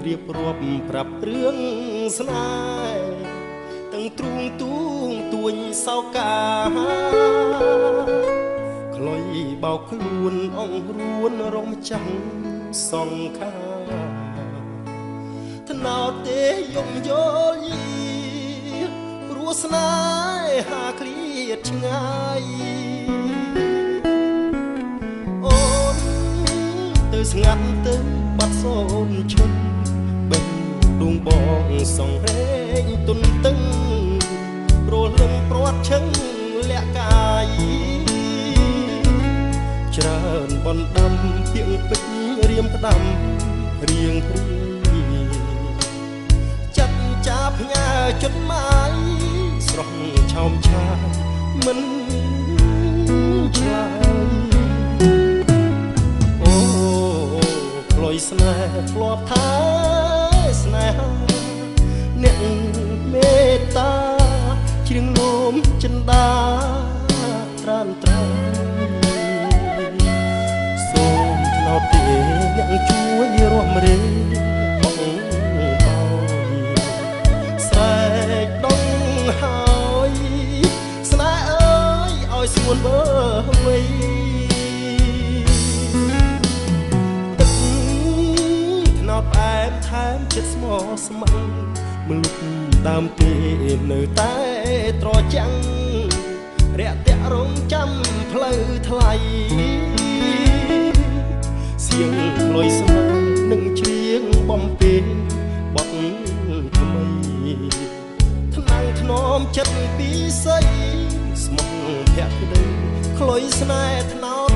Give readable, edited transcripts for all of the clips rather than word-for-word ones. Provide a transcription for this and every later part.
រៀបរាប់ប្រាប់រឿងស្នេហ៍ទាំងទ្រូងទូងទួញសោកាខ្លុយបោកខ្លួនអងរួនរំចាំងសង្ខាថ្នោតទេយំយល់យីព្រោះស្នេហាឃ្លាតឆ្ងាយអូនទៅស្ងាត់ទៅបាត់សូនឈឹងបេះដួងបងសងរែងទុនតឹងព្រលឹងព្រាត់ឈឹងលាក់កាយច្រើនបណ្ដាំពីងពេជ្ររៀមផ្ដាំរៀងព្រីចាត់ចាប់ផ្ញើចុតម៉ាយស្រស់ឆោមឆាយមិនឆ្លើយអូផ្លុយស្នេហ៍ធ្លាប់ថាស្នេហាអ្នកមេត្តាជ្រៀងនោមចិន្តាត្រានត្រៃសូមថ្នោតទេអ្នកជួយរួមរៀងបងអើយស្រែកដងហើយស្នេហ៍អើយឲ្យស្ងួនមើលវិញទឹកថ្នោតផ្អែមថែមចិត្តស្មោះស្ម័គ្រមលុបដើមទេនៅតែត្រចាំងរាក់តាក់រងចាំផ្លូវថ្លៃសៀងផ្លុយស្នេហ៍នឹងជ្រៀងបំពេញបត់ថ្មីថ្នាំងធ្នមចិត្តពីស័យស្មោះភក្តីផ្លុយស្នេហ៍ថ្នោត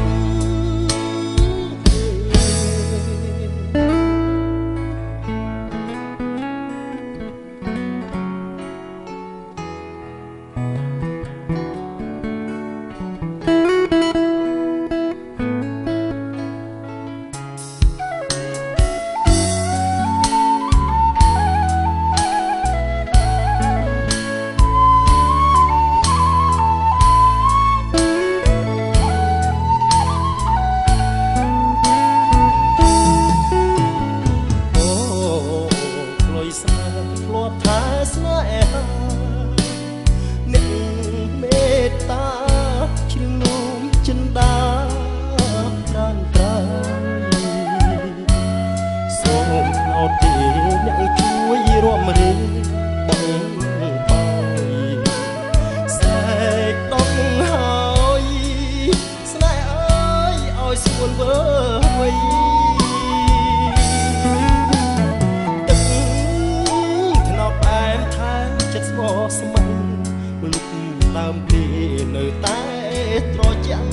រួមរៀងបងបាយស្រែកដងហើយស្នេហ៍អើយឲ្យស្ងួនវើវិញទឹកថ្នោតផ្អែមថែមចិត្តស្មោះស្ម័គ្រលុបដើមពីនៅតែត្រចាំង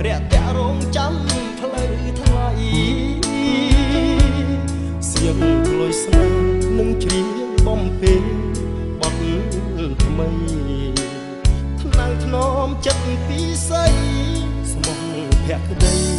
រាក់តាក់រងចាំផ្លូវថ្លៃសៀងក្លុយស្នេហ៍នឹងជ្រៀងបំពេញបត់ថ្មីថ្នាំងធ្នមចិត្តពីស័យស្មោះភក្តី